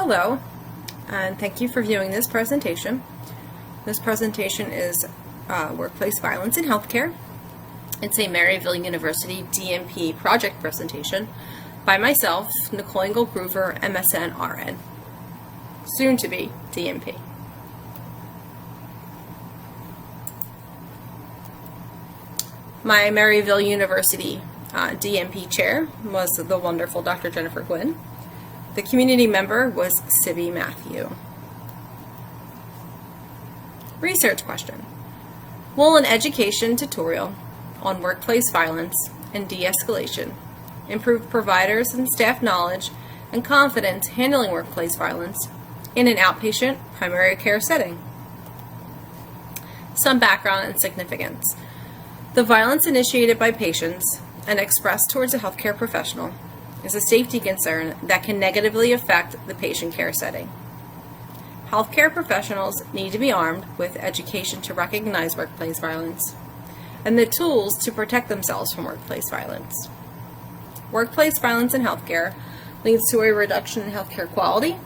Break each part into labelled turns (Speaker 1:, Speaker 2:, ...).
Speaker 1: Hello, and thank you for viewing this presentation. This presentation is Workplace Violence in Healthcare. It's a Maryville University DMP project presentation by myself, NIcole Engle Groover, MSN RN, soon to be DMP. My Maryville University DMP chair was the wonderful Dr. Jennifer Gwynn. The community member was Sibby Matthew. Research question. Will an education tutorial on workplace violence and de-escalation improve providers and staff knowledge and confidence handling workplace violence in an outpatient primary care setting? Some background and significance. The violence initiated by patients and expressed towards a healthcare professional is a safety concern that can negatively affect the patient care setting. Healthcare professionals need to be armed with education to recognize workplace violence and the tools to protect themselves from workplace violence. Workplace violence in healthcare leads to a reduction in healthcare quality,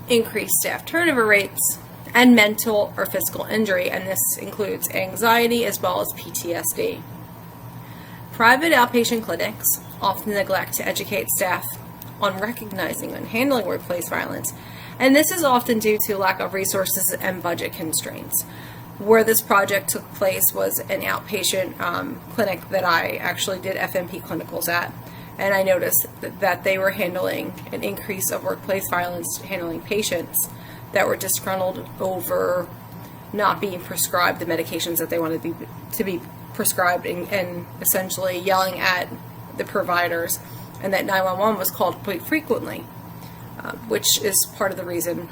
Speaker 1: increased staff turnover rates, and mental or physical injury, and this includes anxiety as well as PTSD. Private outpatient clinics often neglect to educate staff on recognizing and handling workplace violence, and this is often due to lack of resources and budget constraints. Where this project took place was an outpatient clinic that I actually did FNP clinicals at, and I noticed that they were handling an increase of workplace violence, handling patients that were disgruntled over not being prescribed the medications that they wanted to be prescribed, and essentially yelling at the providers, and that 911 was called quite frequently, which is part of the reason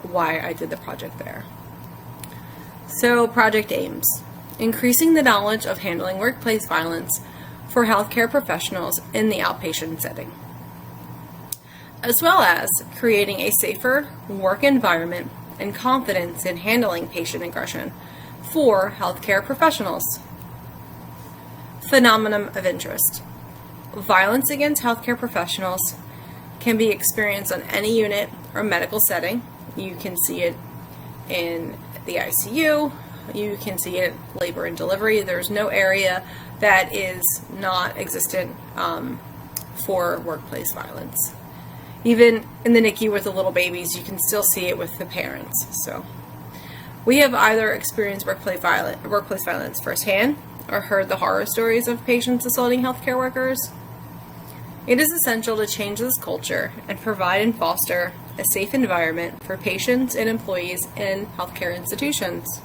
Speaker 1: why I did the project there. So project aims: increasing the knowledge of handling workplace violence for healthcare professionals in the outpatient setting, as well as creating a safer work environment and confidence in handling patient aggression for healthcare professionals. Phenomenon of interest. Violence against healthcare professionals can be experienced on any unit or medical setting. You can see it in the ICU, you can see it in labor and delivery. There's no area that is not existent for workplace violence. Even in the NICU with the little babies, you can still see it with the parents. So we have either experienced workplace violence firsthand or heard the horror stories of patients assaulting healthcare workers. It is essential to change this culture and provide and foster a safe environment for patients and employees in healthcare institutions.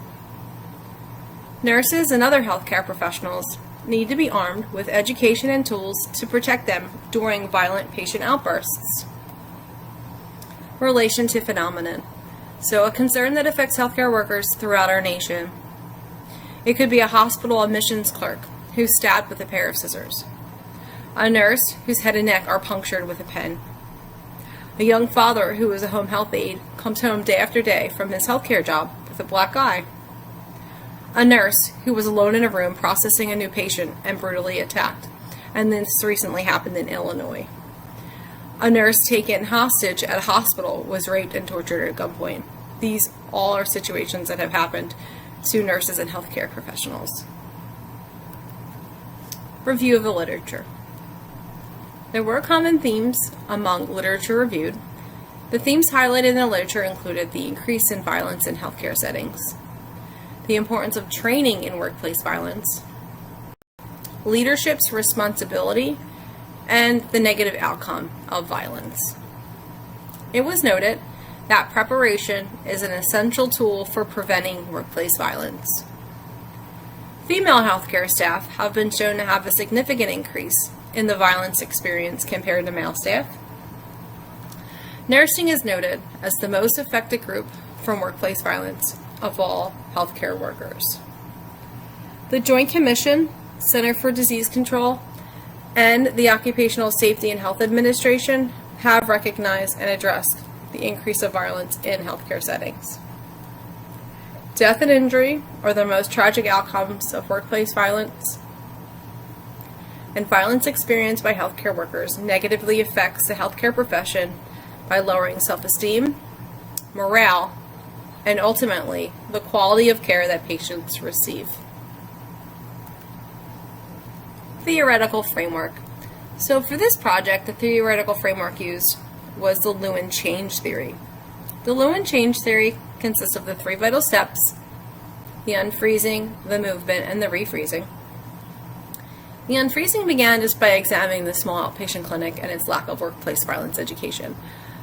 Speaker 1: Nurses and other healthcare professionals need to be armed with education and tools to protect them during violent patient outbursts. Relation to phenomenon. So a concern that affects healthcare workers throughout our nation. It could be a hospital admissions clerk who's stabbed with a pair of scissors, a nurse whose head and neck are punctured with a pen, a young father who is a home health aide comes home day after day from his healthcare job with a black eye, a nurse who was alone in a room processing a new patient and brutally attacked, and this recently happened in Illinois. A nurse taken hostage at a hospital was raped and tortured at gunpoint. These all are situations that have happened to nurses and healthcare professionals. Review of the literature. There were common themes among literature reviewed. The themes highlighted in the literature included the increase in violence in healthcare settings, the importance of training in workplace violence, leadership's responsibility, and the negative outcome of violence. It was noted that preparation is an essential tool for preventing workplace violence. Female healthcare staff have been shown to have a significant increase in the violence experience compared to male staff. Nursing is noted as the most affected group from workplace violence of all healthcare workers. The Joint Commission, Center for Disease Control, and the Occupational Safety and Health Administration have recognized and addressed the increase of violence in healthcare settings. Death and injury are the most tragic outcomes of workplace violence, and violence experienced by healthcare workers negatively affects the healthcare profession by lowering self-esteem, morale, and ultimately the quality of care that patients receive. Theoretical framework. So for this project, the theoretical framework used was the Lewin change theory. The Lewin change theory consists of the 3 vital steps: the unfreezing, the movement, and the refreezing. The unfreezing began just by examining the small outpatient clinic and its lack of workplace violence education.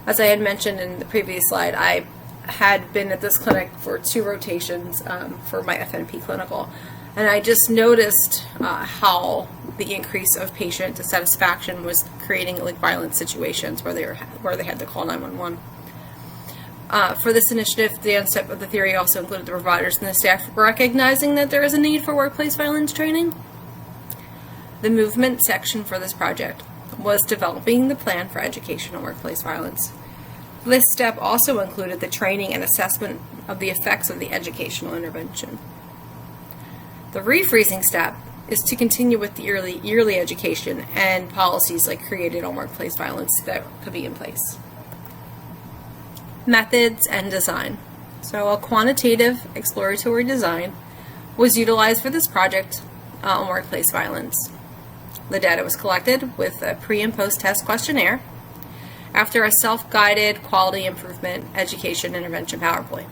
Speaker 1: As I had mentioned in the previous slide, I had been at this clinic for 2 rotations for my FNP clinical, and I just noticed how the increase of patient dissatisfaction was creating like violent situations where they had to call 911. For this initiative, the end step of the theory also included the providers and the staff recognizing that there is a need for workplace violence training. The movement section for this project was developing the plan for education on workplace violence. This step also included the training and assessment of the effects of the educational intervention. The refreezing step is to continue with the yearly education and policies like created on workplace violence that could be in place. Methods and design. So a quantitative exploratory design was utilized for this project on workplace violence. The data was collected with a pre- and post-test questionnaire after a self-guided quality improvement education intervention PowerPoint.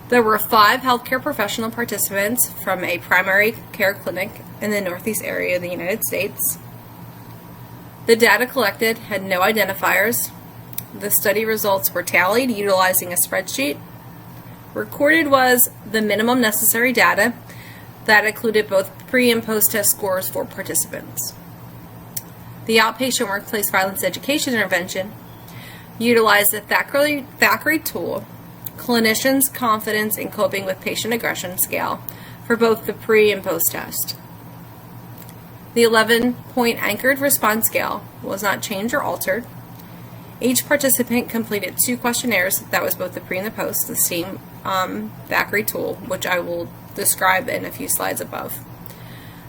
Speaker 1: There were 5 healthcare professional participants from a primary care clinic in the Northeast area of the United States. The data collected had no identifiers. The study results were tallied utilizing a spreadsheet. Recorded was the minimum necessary data that included both pre- and post-test scores for participants. The outpatient workplace violence education intervention utilized the Thackeray tool, Clinicians' Confidence in Coping with Patient Aggression Scale, for both the pre- and post-test. The 11-point anchored response scale was not changed or altered. Each participant completed 2 questionnaires that was both the pre and the post, the same Thackeray tool, which I will describe in a few slides above.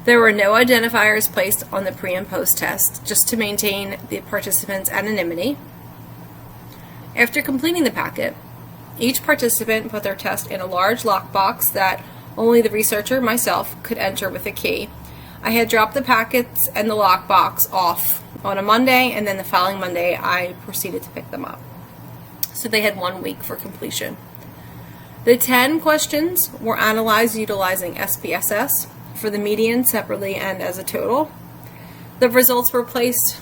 Speaker 1: There were no identifiers placed on the pre and post test, just to maintain the participant's anonymity. After completing the packet, each participant put their test in a large lockbox that only the researcher, myself, could enter with a key. I had dropped the packets and the lockbox off on a Monday, and then the following Monday I proceeded to pick them up. So they had 1 week for completion. The 10 questions were analyzed utilizing SPSS for the median separately and as a total. The results were placed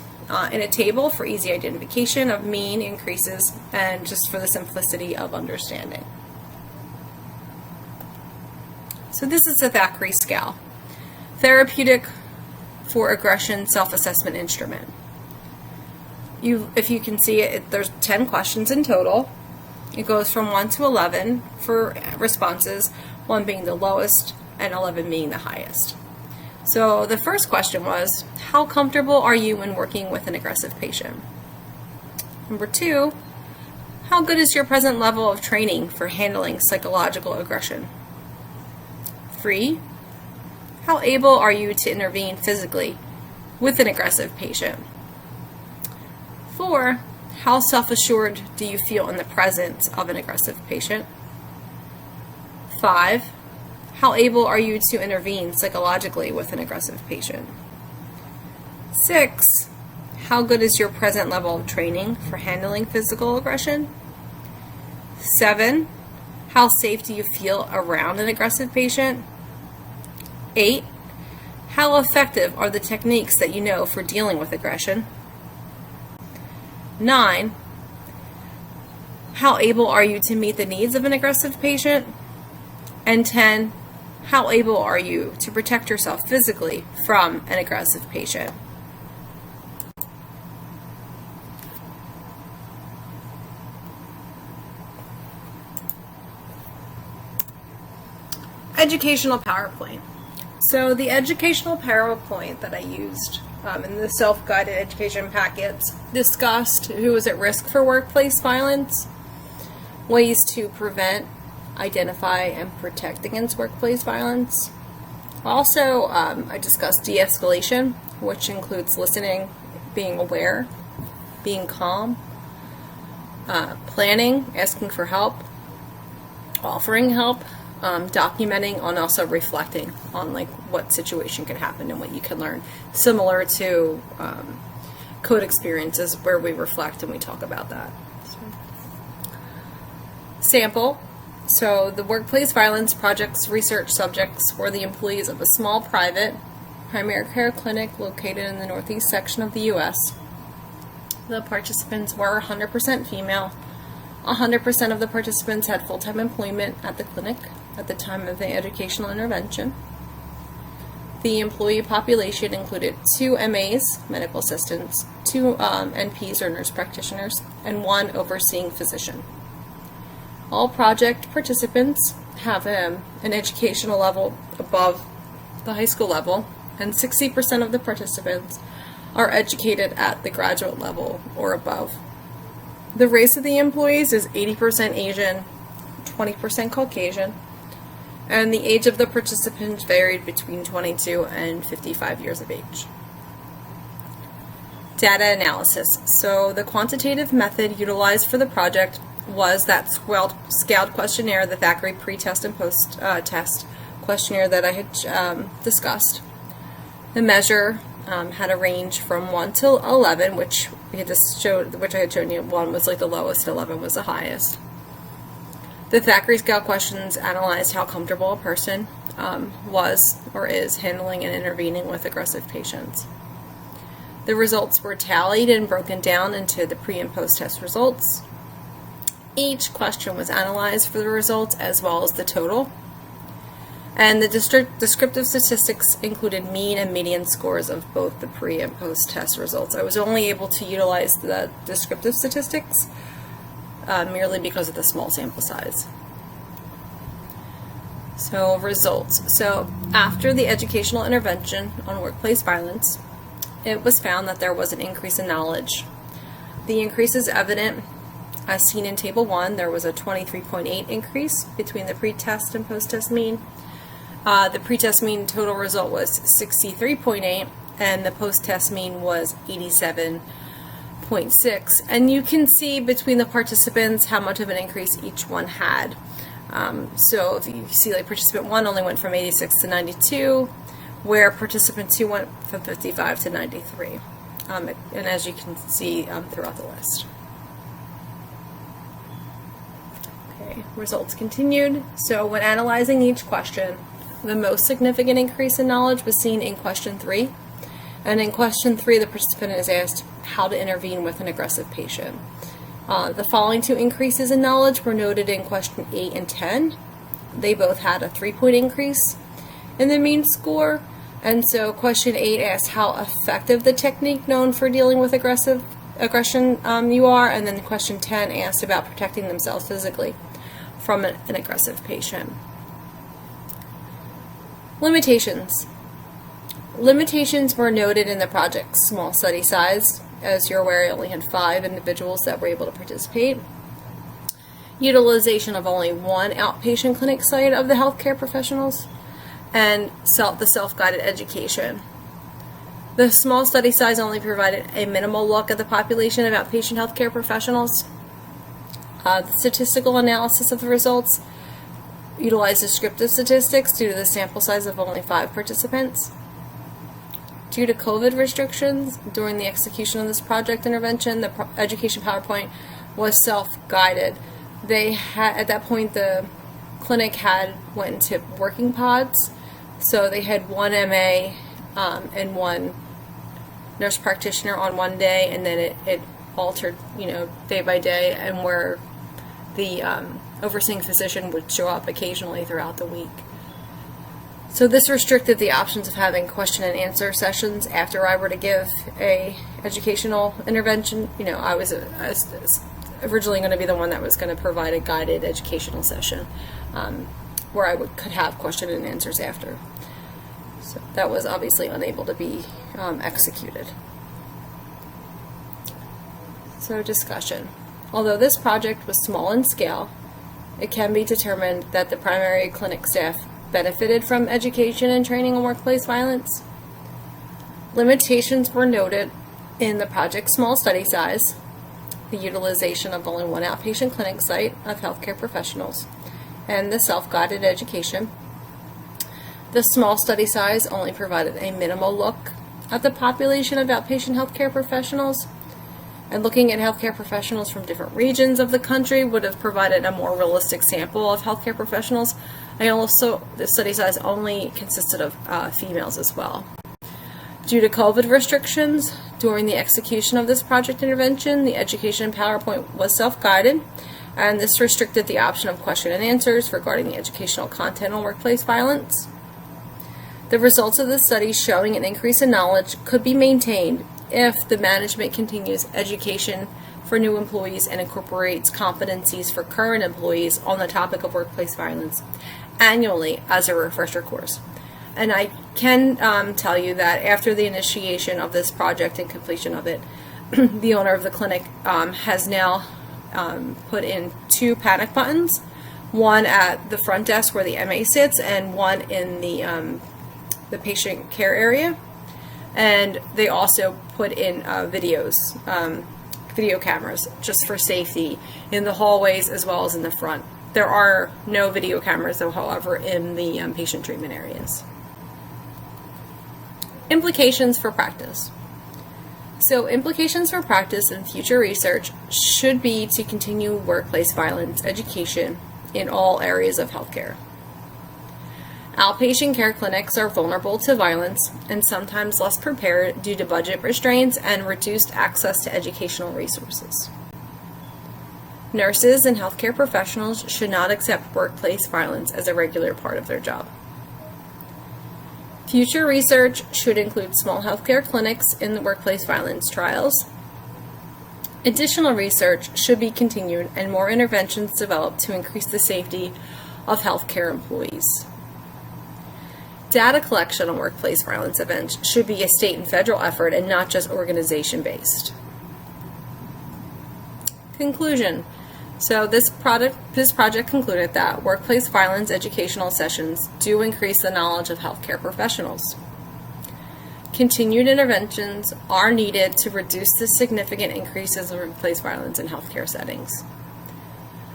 Speaker 1: in a table for easy identification of mean increases and just for the simplicity of understanding. So this is the Thackeray scale, therapeutic for aggression self-assessment instrument. If you can see it, there's 10 questions in total. It goes from 1 to 11 for responses, 1 being the lowest and 11 being the highest. So the first question was, how comfortable are you when working with an aggressive patient? Number 2, how good is your present level of training for handling psychological aggression? 3, how able are you to intervene physically with an aggressive patient? 4, how self-assured do you feel in the presence of an aggressive patient? 5, how able are you to intervene psychologically with an aggressive patient? 6, how good is your present level of training for handling physical aggression? 7, how safe do you feel around an aggressive patient? 8, how effective are the techniques that you know for dealing with aggression? 9, how able are you to meet the needs of an aggressive patient? And 10, how able are you to protect yourself physically from an aggressive patient? Educational PowerPoint. So the educational PowerPoint that I used in the self-guided education packets discussed who is at risk for workplace violence, ways to prevent, identify, and protect against workplace violence. Also, I discussed de-escalation, which includes listening, being aware, being calm, planning, asking for help, offering help, documenting, and also reflecting on like what situation could happen and what you can learn, similar to code experiences where we reflect and we talk about that. Sample. So the workplace violence project's research subjects were the employees of a small private primary care clinic located in the northeast section of the U.S. The participants were 100% female. 100% of the participants had full-time employment at the clinic at the time of the educational intervention. The employee population included 2 MAs, medical assistants, 2 NPs or nurse practitioners, and 1 overseeing physician. All project participants have an educational level above the high school level, and 60% of the participants are educated at the graduate level or above. The race of the employees is 80% Asian, 20% Caucasian, and the age of the participants varied between 22 and 55 years of age. Data analysis. So the quantitative method utilized for the project was that scaled questionnaire, the Thackeray pre-test and post-test questionnaire that I had discussed. The measure had a range from 1 to 11, which I had shown you. 1 was like the lowest, 11 was the highest. The Thackeray scale questions analyzed how comfortable a person was or is handling and intervening with aggressive patients. The results were tallied and broken down into the pre- and post-test results. Each question was analyzed for the results as well as the total. And the descriptive statistics included mean and median scores of both the pre- and post-test results. I was only able to utilize the descriptive statistics merely because of the small sample size. So results. So after the educational intervention on workplace violence, it was found that there was an increase in knowledge. The increase is evident as seen in Table 1. There was a 23.8 increase between the pre-test and post-test mean. The pre-test mean total result was 63.8, and the post-test mean was 87.6. And you can see between the participants how much of an increase each one had. So if you see, like, participant 1 only went from 86 to 92, where participant 2 went from 55 to 93. And as you can see throughout the list. Okay, results continued. So when analyzing each question, the most significant increase in knowledge was seen in question 3. And in question 3, the participant is asked how to intervene with an aggressive patient. The following 2 increases in knowledge were noted in question 8 and 10. They both had a 3-point increase in the mean score. And so question 8 asked how effective the technique known for dealing with aggression you are. And then question 10 asked about protecting themselves physically from an aggressive patient. Limitations. Limitations were noted in the project's small study size. As you're aware, it only had 5 individuals that were able to participate. Utilization of only 1 outpatient clinic site of the healthcare professionals, and the self-guided education. The small study size only provided a minimal look at the population of outpatient healthcare professionals. The statistical analysis of the results utilized descriptive statistics due to the sample size of only 5 participants. Due to COVID restrictions during the execution of this project intervention, the education PowerPoint was self-guided. They had, at that point, the clinic went into working pods, so they had 1 MA and 1 nurse practitioner on one day, and then it altered, day by day, and where the overseeing physician would show up occasionally throughout the week. So this restricted the options of having question and answer sessions after I were to give a educational intervention. I was originally going to be the one that was going to provide a guided educational session where I could have question and answers after. So that was obviously unable to be executed. So discussion. Although this project was small in scale, it can be determined that the primary clinic staff benefited from education and training on workplace violence. Limitations were noted in the project's small study size. the utilization of only one outpatient clinic site of healthcare professionals, and the self-guided education. The small study size only provided a minimal look at the population of outpatient healthcare professionals, and looking at healthcare professionals from different regions of the country would have provided a more realistic sample of healthcare professionals. And also, the study size only consisted of females as well. Due to COVID restrictions during the execution of this project intervention, the education PowerPoint was self-guided, and this restricted the option of question and answers regarding the educational content on workplace violence. The results of the study showing an increase in knowledge could be maintained if the management continues education for new employees and incorporates competencies for current employees on the topic of workplace violence annually as a refresher course. And I can tell you that after the initiation of this project and completion of it, the owner of the clinic has now put in 2 panic buttons, one at the front desk where the MA sits and one in the patient care area. And they also put in video cameras just for safety in the hallways as well as in the front. There are no video cameras, though, however, in the patient treatment areas. Implications for practice. So implications for practice and future research should be to continue workplace violence education in all areas of healthcare. Outpatient care clinics are vulnerable to violence and sometimes less prepared due to budget restraints and reduced access to educational resources. Nurses and healthcare professionals should not accept workplace violence as a regular part of their job. Future research should include small healthcare clinics in the workplace violence trials. Additional research should be continued and more interventions developed to increase the safety of healthcare employees. Data collection on workplace violence events should be a state and federal effort and not just organization-based. Conclusion. So this project concluded that workplace violence educational sessions do increase the knowledge of healthcare professionals. Continued interventions are needed to reduce the significant increases in workplace violence in healthcare settings.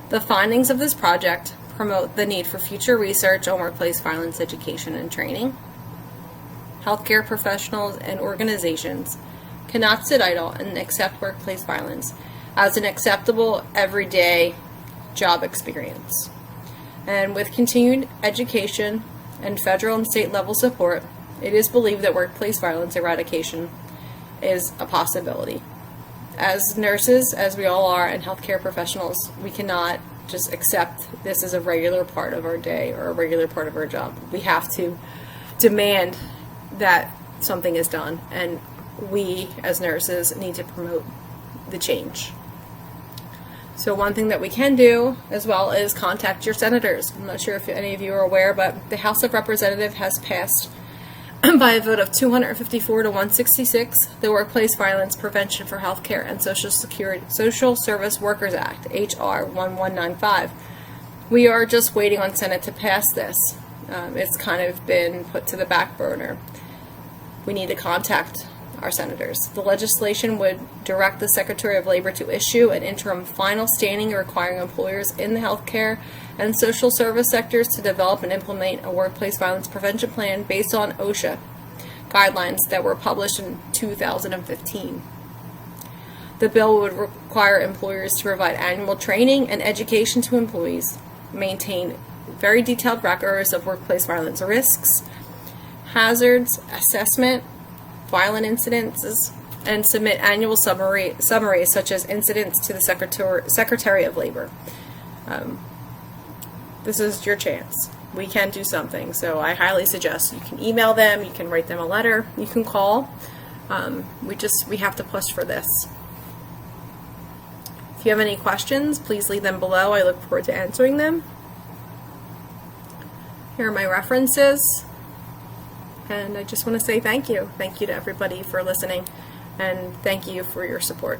Speaker 1: The findings of this project promote the need for future research on workplace violence education and training. Healthcare professionals and organizations cannot sit idle and accept workplace violence as an acceptable everyday job experience. And with continued education and federal and state level support, it is believed that workplace violence eradication is a possibility. As nurses, as we all are, and healthcare professionals, we cannot just accept this as a regular part of our day or a regular part of our job. We have to demand that something is done, and we as nurses need to promote the change. So one thing that we can do as well is contact your senators. I'm not sure if any of you are aware, but the House of Representatives has passed by a vote of 254 to 166 the Workplace Violence Prevention for Healthcare and Social Service Workers Act, H.R. 1195. We are just waiting on Senate to pass this. It's kind of been put to the back burner. We need to contact our senators. The legislation would direct the Secretary of Labor to issue an interim final standing requiring employers in the healthcare and social service sectors to develop and implement a workplace violence prevention plan based on OSHA guidelines that were published in 2015. The bill would require employers to provide annual training and education to employees, maintain very detailed records of workplace violence risks, hazards, assessment, violent incidences, and submit annual summaries such as incidents to the Secretary of Labor. This is your chance. We can do something, so I highly suggest you can email them, you can write them a letter, you can call. We have to push for this. If you have any questions, please leave them below. I look forward to answering them. Here are my references. And I just want to say thank you. Thank you to everybody for listening, and thank you for your support.